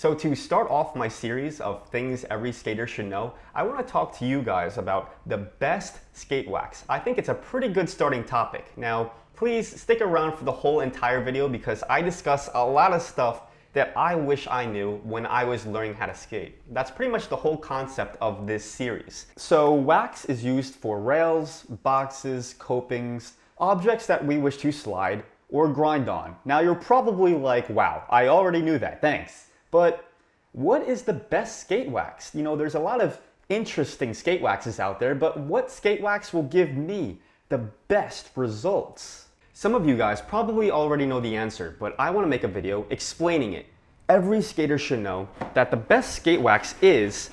So to start off my series of things every skater should know, I want to talk to you guys about the best skate wax. I think it's a pretty good starting topic. Now, please stick around for the whole entire video because I discuss a lot of stuff that I wish I knew when I was learning how to skate. That's pretty much the whole concept of this series. So wax is used for rails, boxes, copings, objects that we wish to slide or grind on. Now you're probably like, wow, I already knew that, thanks. But what is the best skate wax? You know, there's a lot of interesting skate waxes out there, but what skate wax will give me the best results? Some of you guys probably already know the answer, but I want to make a video explaining it. Every skater should know that the best skate wax is,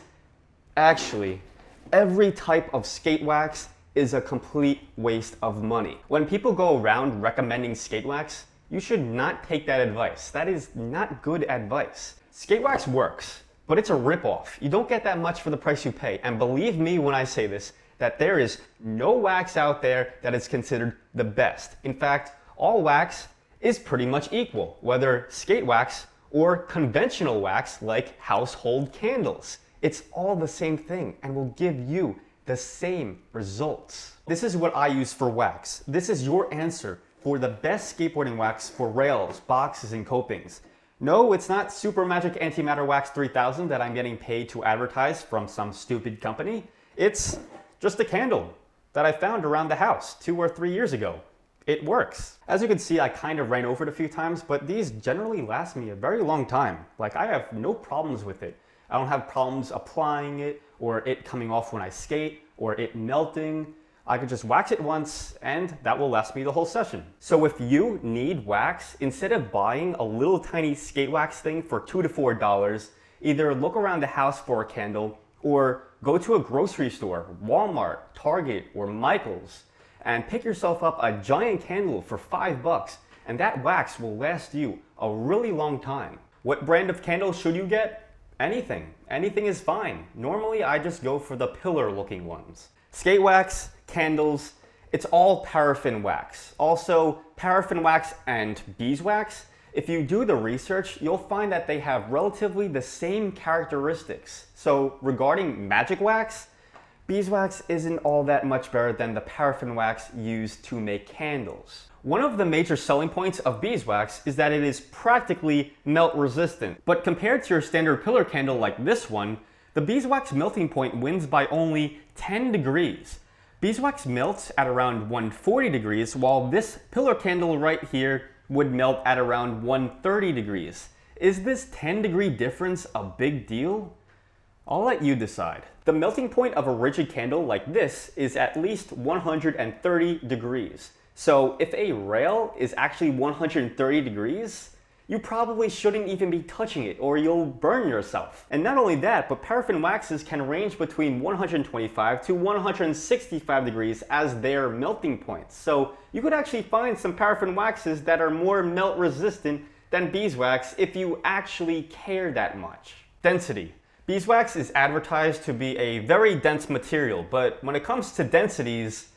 actually, every type of skate wax is a complete waste of money. When people go around recommending skate wax, you should not take that advice. That is not good advice. Skate wax works, but it's a ripoff. You don't get that much for the price you pay. And believe me when I say this, that there is no wax out there that is considered the best. In fact, all wax is pretty much equal, whether skate wax or conventional wax like household candles. It's all the same thing and will give you the same results. This is what I use for wax. This is your answer for the best skateboarding wax for rails, boxes, and copings. No, it's not Super Magic Antimatter Wax 3000 that I'm getting paid to advertise from some stupid company. It's just a candle that I found around the house 2 or 3 years ago. It works. As you can see, I kind of ran over it a few times, but these generally last me a very long time. Like, I have no problems with it. I don't have problems applying it, or it coming off when I skate, or it melting. I could just wax it once, and that will last me the whole session. So if you need wax, instead of buying a little tiny skate wax thing for $2 to $4, either look around the house for a candle, or go to a grocery store, Walmart, Target, or Michael's, and pick yourself up a giant candle for $5, and that wax will last you a really long time. What brand of candle should you get? Anything. Anything is fine. Normally, I just go for the pillar-looking ones. Skate wax, candles, it's all paraffin wax. Also, paraffin wax and beeswax, if you do the research, you'll find that they have relatively the same characteristics. So regarding magic wax, beeswax isn't all that much better than the paraffin wax used to make candles. One of the major selling points of beeswax is that it is practically melt resistant. But compared to your standard pillar candle like this one, the beeswax melting point wins by only 10 degrees. Beeswax melts at around 140 degrees, while this pillar candle right here would melt at around 130 degrees. Is this 10-degree difference a big deal? I'll let you decide. The melting point of a rigid candle like this is at least 130 degrees. So if a rail is actually 130 degrees, you probably shouldn't even be touching it or you'll burn yourself. And not only that, but paraffin waxes can range between 125 to 165 degrees as their melting points. So you could actually find some paraffin waxes that are more melt resistant than beeswax if you actually care that much. Density. Beeswax is advertised to be a very dense material, but when it comes to densities,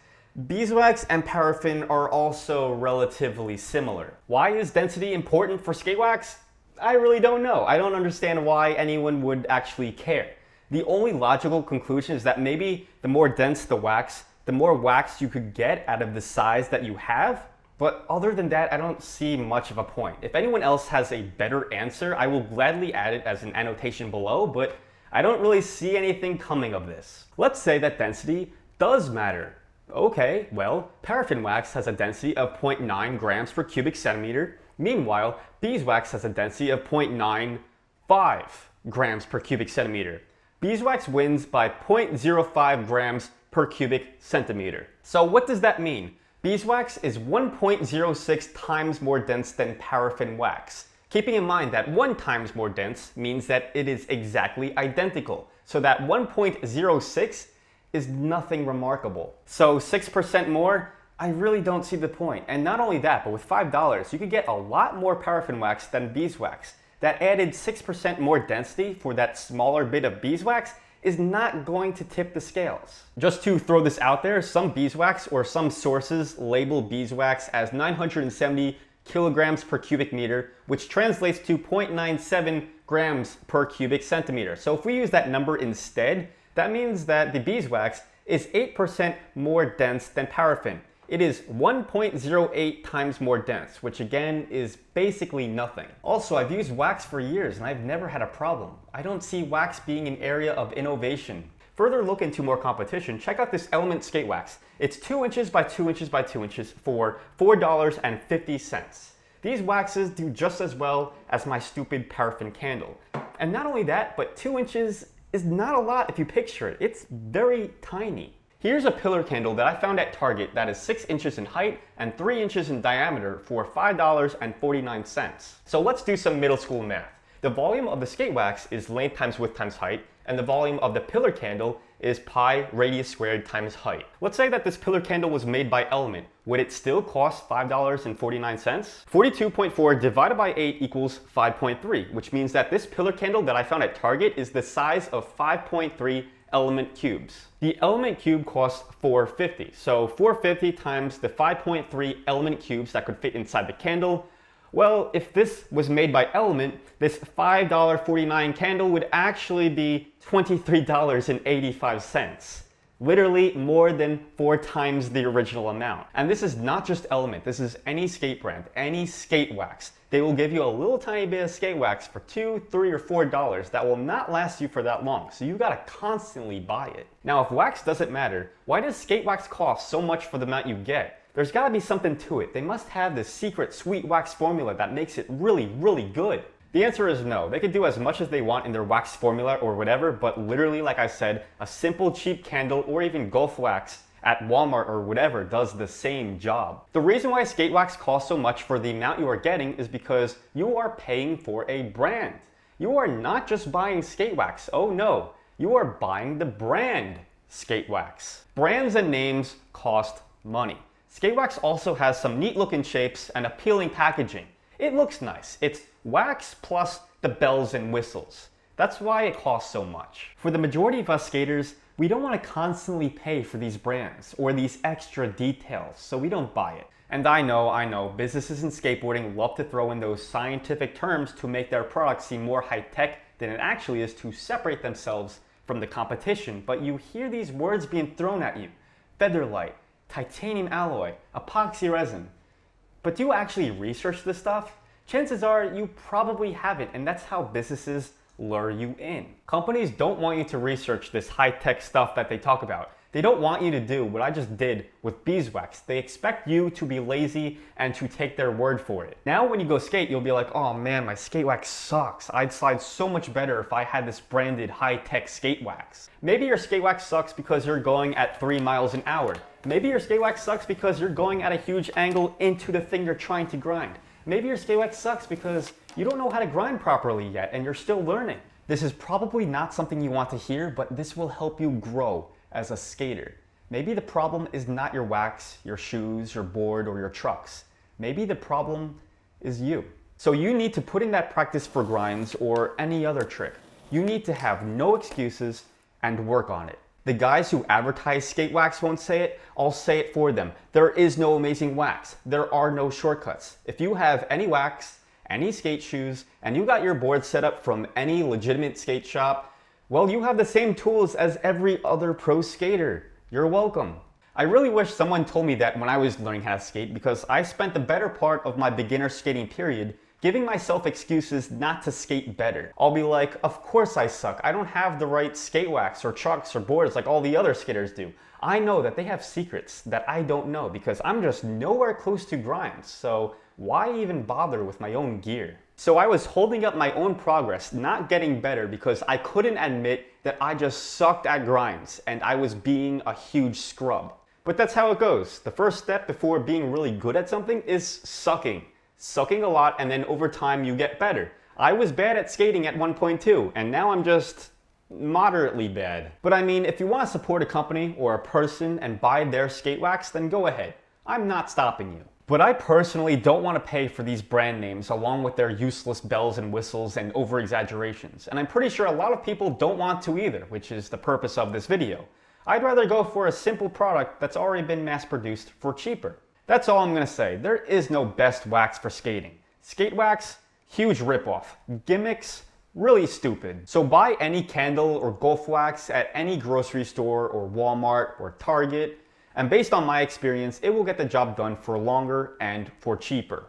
beeswax and paraffin are also relatively similar. Why is density important for skate wax? I really don't know. I don't understand why anyone would actually care. The only logical conclusion is that maybe the more dense the wax, the more wax you could get out of the size that you have. But other than that, I don't see much of a point. If anyone else has a better answer, I will gladly add it as an annotation below, but I don't really see anything coming of this. Let's say that density does matter. Okay, well, paraffin wax has a density of 0.9 grams per cubic centimeter. Meanwhile, beeswax has a density of 0.95 grams per cubic centimeter. Beeswax wins by 0.05 grams per cubic centimeter. So what does that mean? Beeswax is 1.06 times more dense than paraffin wax. Keeping in mind that 1 times more dense means that it is exactly identical. So that 1.06 is nothing remarkable. So 6% more, I really don't see the point. And not only that, but with $5, you could get a lot more paraffin wax than beeswax. That added 6% more density for that smaller bit of beeswax is not going to tip the scales. Just to throw this out there, some beeswax or some sources label beeswax as 970 kilograms per cubic meter, which translates to 0.97 grams per cubic centimeter. So if we use that number instead, that means that the beeswax is 8% more dense than paraffin. It is 1.08 times more dense, which again is basically nothing. Also, I've used wax for years and I've never had a problem. I don't see wax being an area of innovation. Further look into more competition, check out this Element skate wax. It's 2 inches by 2 inches by 2 inches for $4.50. These waxes do just as well as my stupid paraffin candle. And not only that, but 2 inches is not a lot if you picture it. It's very tiny. Here's a pillar candle that I found at Target that is 6 inches in height and 3 inches in diameter for $5.49. So let's do some middle school math. The volume of the skate wax is length times width times height, and the volume of the pillar candle is pi radius squared times height. Let's say that this pillar candle was made by Element. Would it still cost $5.49? 42.4 divided by 8 equals 5.3, which means that this pillar candle that I found at Target is the size of 5.3 Element cubes. The Element cube costs $4.50, so $4.50 times the 5.3 Element cubes that could fit inside the candle. Well, if this was made by Element, this $5.49 candle would actually be $23.85. Literally more than 4 times the original amount. And this is not just Element, this is any skate brand, any skate wax. They will give you a little tiny bit of skate wax for $2, $3, or $4 that will not last you for that long, so you gotta constantly buy it. Now, if wax doesn't matter, why does skate wax cost so much for the amount you get? There's gotta be something to it. They must have this secret sweet wax formula that makes it really, really good. The answer is no. They could do as much as they want in their wax formula or whatever, but literally, like I said, a simple cheap candle or even Gulf wax at Walmart or whatever does the same job. The reason why skate wax costs so much for the amount you are getting is because you are paying for a brand. You are not just buying skate wax. Oh no, you are buying the brand skate wax. Brands and names cost money. Skate wax also has some neat looking shapes and appealing packaging. It looks nice. It's wax plus the bells and whistles. That's why it costs so much. For the majority of us skaters, we don't want to constantly pay for these brands or these extra details, so we don't buy it. And I know, businesses in skateboarding love to throw in those scientific terms to make their products seem more high-tech than it actually is to separate themselves from the competition, but you hear these words being thrown at you. Featherlight, titanium alloy, epoxy resin. But do you actually research this stuff? Chances are you probably haven't, and that's how businesses lure you in. Companies don't want you to research this high-tech stuff that they talk about. They don't want you to do what I just did with beeswax. They expect you to be lazy and to take their word for it. Now when you go skate, you'll be like, oh man, my skate wax sucks. I'd slide so much better if I had this branded high-tech skate wax. Maybe your skate wax sucks because you're going at 3 miles an hour. Maybe your skate wax sucks because you're going at a huge angle into the thing you're trying to grind. Maybe your skate wax sucks because you don't know how to grind properly yet and you're still learning. This is probably not something you want to hear, but this will help you grow as a skater. Maybe the problem is not your wax, your shoes, your board, or your trucks. Maybe the problem is you. So you need to put in that practice for grinds or any other trick. You need to have no excuses and work on it. The guys who advertise skate wax won't say it, I'll say it for them. There is no amazing wax. There are no shortcuts. If you have any wax, any skate shoes, and you got your board set up from any legitimate skate shop, well, you have the same tools as every other pro skater. You're welcome. I really wish someone told me that when I was learning how to skate, because I spent the better part of my beginner skating period giving myself excuses not to skate better. I'll be like, of course I suck. I don't have the right skate wax or trucks or boards like all the other skaters do. I know that they have secrets that I don't know because I'm just nowhere close to grinds, so why even bother with my own gear? So I was holding up my own progress, not getting better because I couldn't admit that I just sucked at grinds and I was being a huge scrub. But that's how it goes. The first step before being really good at something is sucking. Sucking a lot, and then over time you get better. I was bad at skating at one point too, and now I'm just moderately bad. But I mean, if you want to support a company or a person and buy their skate wax, then go ahead. I'm not stopping you. But I personally don't want to pay for these brand names along with their useless bells and whistles and over-exaggerations. And I'm pretty sure a lot of people don't want to either, which is the purpose of this video. I'd rather go for a simple product that's already been mass-produced for cheaper. That's all I'm gonna say. There is no best wax for skating. Skate wax, huge ripoff. Gimmicks, really stupid. So buy any candle or golf wax at any grocery store or Walmart or Target, and based on my experience, it will get the job done for longer and for cheaper.